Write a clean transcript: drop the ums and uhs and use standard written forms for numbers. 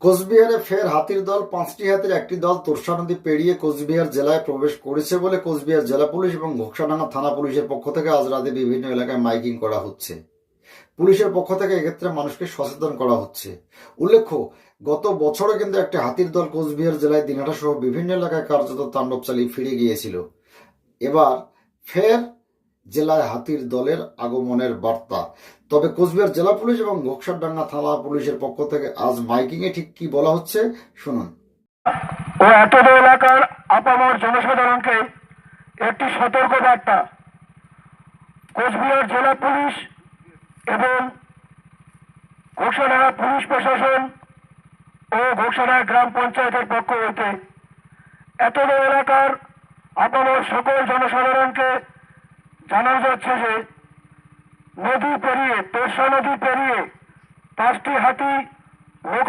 কোচবিহারে ফের হাতির দল। 5টি হাতির একটি দল তোরসা নদী পেরিয়ে কোচবিহার জেলায় প্রবেশ করেছে বলে কোচবিহার জেলা পুলিশ এবং ঘোকসাডাঙ্গা থানা পুলিশের পক্ষ থেকে আজ রাতে বিভিন্ন এলাকায় মাইকিং করা হচ্ছে। পুলিশের পক্ষ থেকে এক্ষেত্রে মানুষকে সচেতন করা হচ্ছে। উল্লেখ্য, গত বছরে কিন্তু একটি হাতির দল কোচবিহার জেলায় দিনহাটা সহ বিভিন্ন এলাকায় কার্যত তাণ্ডব চালিয়ে ফিরে গিয়েছিল। এবার ফের জেলায় হাতির দলের আগমনের বার্তা। তবে কোচবিহার জেলা পুলিশ এবং ঘোকসাডাঙ্গা থানা পুলিশের পক্ষ থেকে আজ মাইকিং এ ঠিক কি বলা হচ্ছে শুনুন। ও এতদ এলাকার আপামর জনসাধারণকে একটি সতর্ক বার্তা। কোচবিহার জেলা পুলিশ এবং ঘোকসাডাঙ্গা পুলিশ প্রশাসন ও ঘোকসাডাঙ্গা গ্রাম পঞ্চায়েতের পক্ষ হইতে এতদ এলাকার আপামর সকল জনসাধারণকে জানানো যাচ্ছে যে নদী পেরিয়ে তোরসা নদী পেরিয়ে 5টি হাতি